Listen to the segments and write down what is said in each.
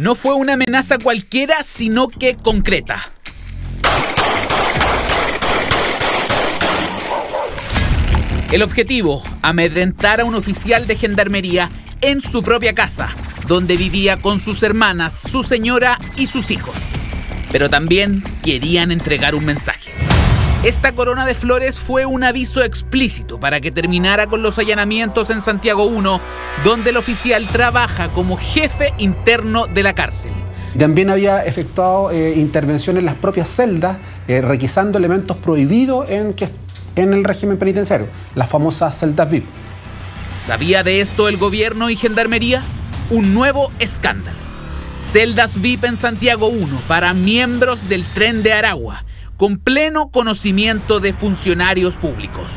no fue una amenaza cualquiera, sino que concreta. El objetivo, amedrentar a un oficial de gendarmería en su propia casa, donde vivía con sus hermanas, su señora y sus hijos. Pero también querían entregar un mensaje. Esta corona de flores fue un aviso explícito para que terminara con los allanamientos en Santiago 1, donde el oficial trabaja como jefe interno de la cárcel. También había efectuado intervención en las propias celdas, requisando elementos prohibidos en el régimen penitenciario, las famosas celdas VIP. ¿Sabía de esto el gobierno y gendarmería? Un nuevo escándalo. Celdas VIP en Santiago 1 para miembros del Tren de Aragua, con pleno conocimiento de funcionarios públicos.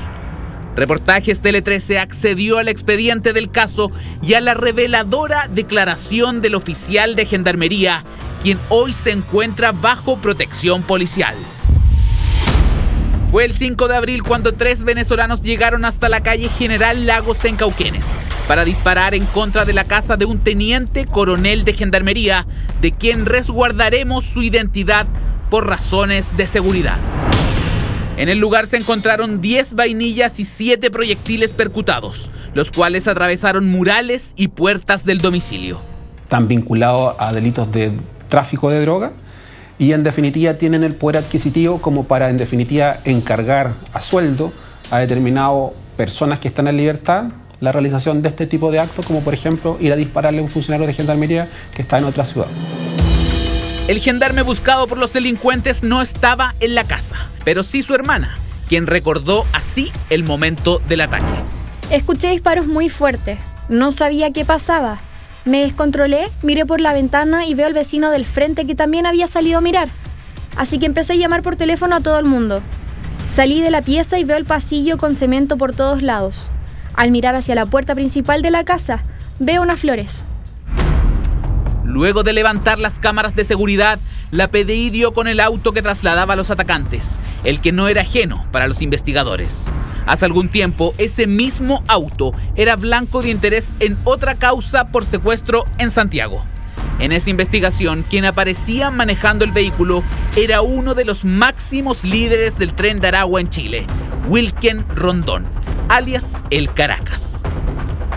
Reportajes Tele 13 accedió al expediente del caso y a la reveladora declaración del oficial de gendarmería, quien hoy se encuentra bajo protección policial. Fue el 5 de abril cuando 3 venezolanos llegaron hasta la calle General Lagos en Cauquenes para disparar en contra de la casa de un teniente coronel de gendarmería, de quien resguardaremos su identidad por razones de seguridad. En el lugar se encontraron 10 vainillas y 7 proyectiles percutados, los cuales atravesaron murales y puertas del domicilio. Están vinculados a delitos de tráfico de droga y en definitiva tienen el poder adquisitivo como para en definitiva encargar a sueldo a determinadas personas que están en libertad la realización de este tipo de actos, como por ejemplo ir a dispararle a un funcionario de gendarmería que está en otra ciudad. El gendarme buscado por los delincuentes no estaba en la casa, pero sí su hermana, quien recordó así el momento del ataque. Escuché disparos muy fuertes, no sabía qué pasaba. Me descontrolé, miré por la ventana y veo al vecino del frente que también había salido a mirar. Así que empecé a llamar por teléfono a todo el mundo. Salí de la pieza y veo el pasillo con cemento por todos lados. Al mirar hacia la puerta principal de la casa, veo unas flores. Luego de levantar las cámaras de seguridad, la PDI dio con el auto que trasladaba a los atacantes, el que no era ajeno para los investigadores. Hace algún tiempo, ese mismo auto era blanco de interés en otra causa por secuestro en Santiago. En esa investigación, quien aparecía manejando el vehículo era uno de los máximos líderes del Tren de Aragua en Chile, Wilken Rondón, alias El Caracas.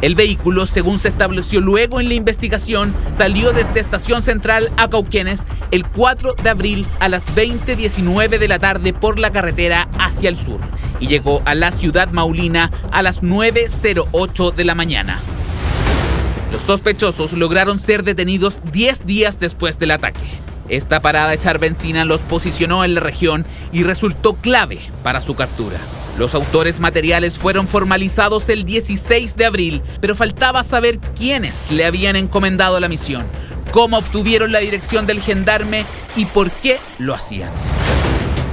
El vehículo, según se estableció luego en la investigación, salió desde Estación Central a Cauquenes el 4 de abril a las 20:19 de la tarde por la carretera hacia el sur y llegó a la ciudad maulina a las 9:08 de la mañana. Los sospechosos lograron ser detenidos 10 días después del ataque. Esta parada de echar benzina los posicionó en la región y resultó clave para su captura. Los autores materiales fueron formalizados el 16 de abril, pero faltaba saber quiénes le habían encomendado la misión, cómo obtuvieron la dirección del gendarme y por qué lo hacían.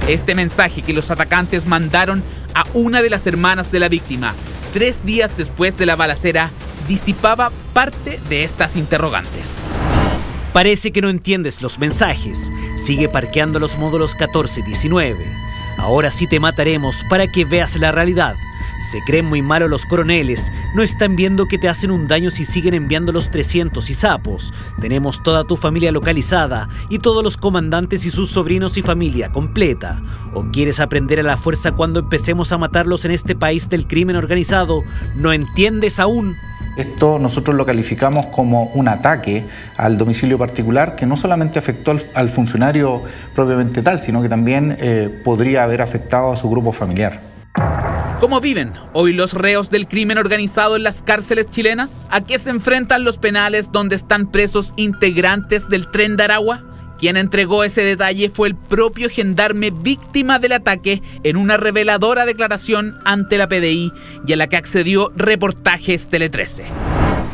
Este mensaje que los atacantes mandaron a una de las hermanas de la víctima 3 días después de la balacera disipaba parte de estas interrogantes. Parece que no entiendes los mensajes. Sigue parqueando los módulos 14 y 19. Ahora sí te mataremos para que veas la realidad. Se creen muy malos los coroneles. No están viendo que te hacen un daño si siguen enviando los 300 y sapos. Tenemos toda tu familia localizada y todos los comandantes y sus sobrinos y familia completa. ¿O quieres aprender a la fuerza cuando empecemos a matarlos en este país del crimen organizado? ¿No entiendes aún? Esto nosotros lo calificamos como un ataque al domicilio particular que no solamente afectó al funcionario propiamente tal, sino que también podría haber afectado a su grupo familiar. ¿Cómo viven hoy los reos del crimen organizado en las cárceles chilenas? ¿A qué se enfrentan los penales donde están presos integrantes del Tren de Aragua? Quien entregó ese detalle fue el propio gendarme víctima del ataque en una reveladora declaración ante la PDI y a la que accedió Reportajes Tele 13.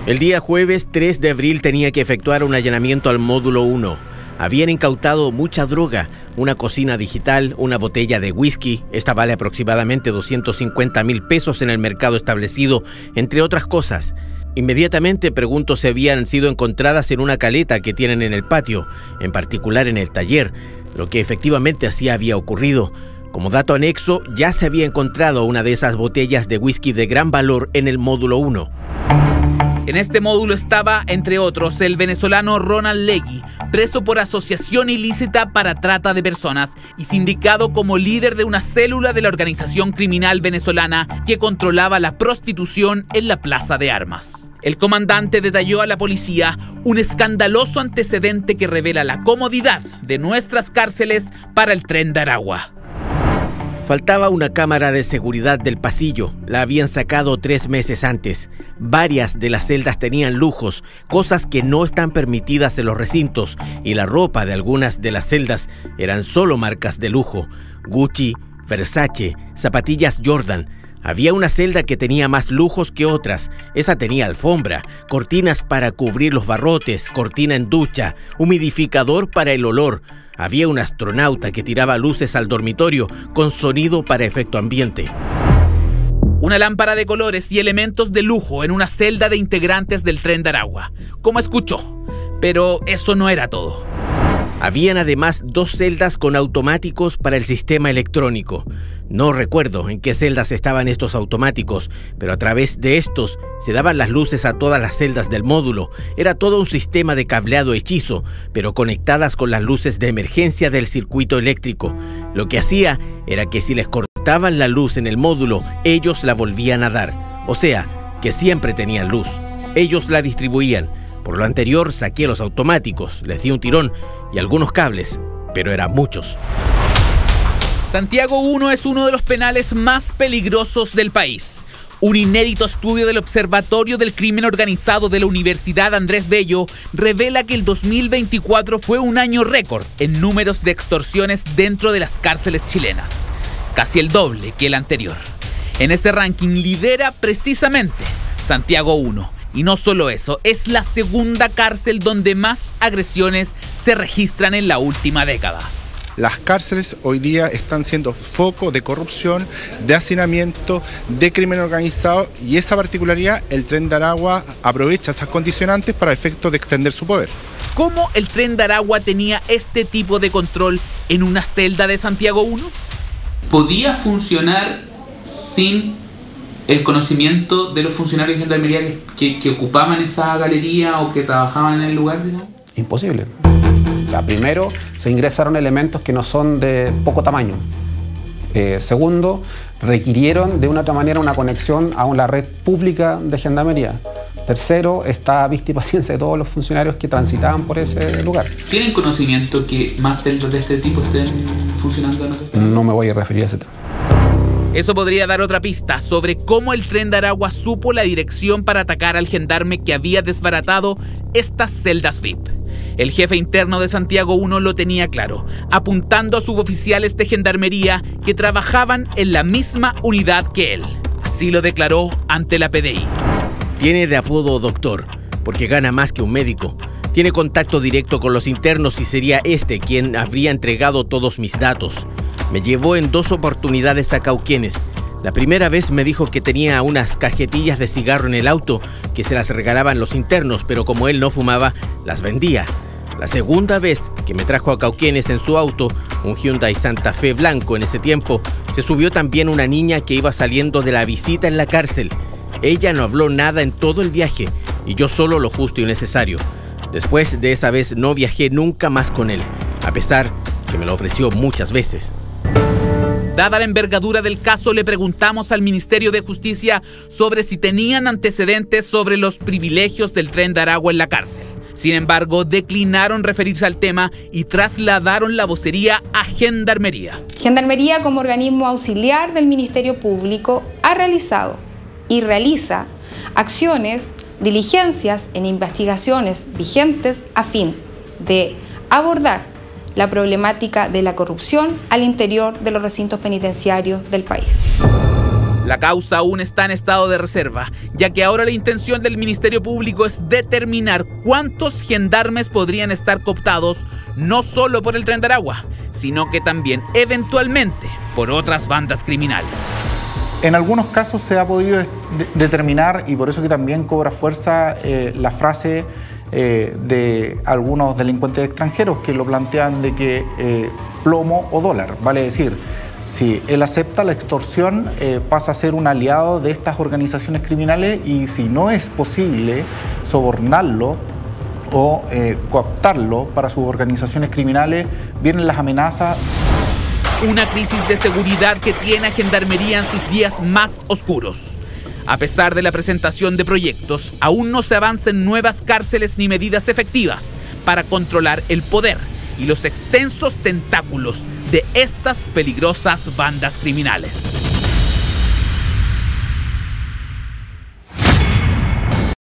El día jueves 3 de abril tenía que efectuar un allanamiento al módulo 1. Habían incautado mucha droga, una cocina digital, una botella de whisky. Esta vale aproximadamente 250.000 pesos en el mercado establecido, entre otras cosas. Inmediatamente pregunto si habían sido encontradas en una caleta que tienen en el patio, en particular en el taller, lo que efectivamente así había ocurrido. Como dato anexo, ya se había encontrado una de esas botellas de whisky de gran valor en el módulo 1. En este módulo estaba, entre otros, el venezolano Ronald Legui, preso por asociación ilícita para trata de personas y sindicado como líder de una célula de la organización criminal venezolana que controlaba la prostitución en la plaza de armas. El comandante detalló a la policía un escandaloso antecedente que revela la comodidad de nuestras cárceles para el Tren de Aragua. Faltaba una cámara de seguridad del pasillo. La habían sacado 3 meses antes. Varias de las celdas tenían lujos, cosas que no están permitidas en los recintos, y la ropa de algunas de las celdas eran solo marcas de lujo. Gucci, Versace, zapatillas Jordan. Había una celda que tenía más lujos que otras. Esa tenía alfombra, cortinas para cubrir los barrotes, cortina en ducha, humidificador para el olor. Había un astronauta que tiraba luces al dormitorio con sonido para efecto ambiente. Una lámpara de colores y elementos de lujo en una celda de integrantes del Tren de Aragua, como escuchó. Pero eso no era todo. Habían además 2 celdas con automáticos para el sistema electrónico. No recuerdo en qué celdas estaban estos automáticos, pero a través de estos se daban las luces a todas las celdas del módulo. Era todo un sistema de cableado hechizo, pero conectadas con las luces de emergencia del circuito eléctrico. Lo que hacía era que si les cortaban la luz en el módulo, ellos la volvían a dar. O sea, que siempre tenían luz. Ellos la distribuían. Por lo anterior saqué los automáticos, les di un tirón y algunos cables, pero eran muchos. Santiago I es uno de los penales más peligrosos del país. Un inédito estudio del Observatorio del Crimen Organizado de la Universidad Andrés Bello revela que el 2024 fue un año récord en números de extorsiones dentro de las cárceles chilenas, casi el doble que el anterior. En este ranking lidera precisamente Santiago I. Y no solo eso, es la segunda cárcel donde más agresiones se registran en la última década. Las cárceles hoy día están siendo foco de corrupción, de hacinamiento, de crimen organizado, y esa particularidad el Tren de Aragua aprovecha esas condicionantes para efectos de extender su poder. ¿Cómo el Tren de Aragua tenía este tipo de control en una celda de Santiago I? ¿Podía funcionar sin el conocimiento de los funcionarios de gendarmería que ocupaban esa galería o que trabajaban en el lugar, digamos? Imposible. O sea, primero, se ingresaron elementos que no son de poco tamaño. Segundo, requirieron de una otra manera una conexión a la red pública de gendarmería. Tercero, está a vista y paciencia de todos los funcionarios que transitaban por ese lugar. ¿Tienen conocimiento que más celdas de este tipo estén funcionando? No me voy a referir a ese tema. Eso podría dar otra pista sobre cómo el Tren de Aragua supo la dirección para atacar al gendarme que había desbaratado estas celdas VIP. El jefe interno de Santiago I lo tenía claro, apuntando a suboficiales de gendarmería que trabajaban en la misma unidad que él. Así lo declaró ante la PDI. Tiene de apodo doctor, porque gana más que un médico. Tiene contacto directo con los internos y sería este quien habría entregado todos mis datos. Me llevó en 2 oportunidades a Cauquenes. La primera vez me dijo que tenía unas cajetillas de cigarro en el auto que se las regalaban los internos, pero como él no fumaba, las vendía. La segunda vez que me trajo a Cauquenes en su auto, un Hyundai Santa Fe blanco en ese tiempo, se subió también una niña que iba saliendo de la visita en la cárcel. Ella no habló nada en todo el viaje y yo solo lo justo y necesario. Después de esa vez no viajé nunca más con él, a pesar que me lo ofreció muchas veces. Dada la envergadura del caso, le preguntamos al Ministerio de Justicia sobre si tenían antecedentes sobre los privilegios del Tren de Aragua en la cárcel. Sin embargo, declinaron referirse al tema y trasladaron la vocería a Gendarmería. Gendarmería, como organismo auxiliar del Ministerio Público, ha realizado y realiza acciones, diligencias en investigaciones vigentes a fin de abordar la problemática de la corrupción al interior de los recintos penitenciarios del país. La causa aún está en estado de reserva, ya que ahora la intención del Ministerio Público es determinar cuántos gendarmes podrían estar cooptados no solo por el Tren de Aragua, sino que también eventualmente por otras bandas criminales. En algunos casos se ha podido determinar, y por eso que también cobra fuerza la frase de algunos delincuentes extranjeros que lo plantean de que plomo o dólar, vale decir, Si él acepta la extorsión, pasa a ser un aliado de estas organizaciones criminales y si no es posible sobornarlo o cooptarlo para sus organizaciones criminales, vienen las amenazas. Una crisis de seguridad que tiene a Gendarmería en sus días más oscuros. A pesar de la presentación de proyectos, aún no se avanza en nuevas cárceles ni medidas efectivas para controlar el poder y los extensos tentáculos de estas peligrosas bandas criminales.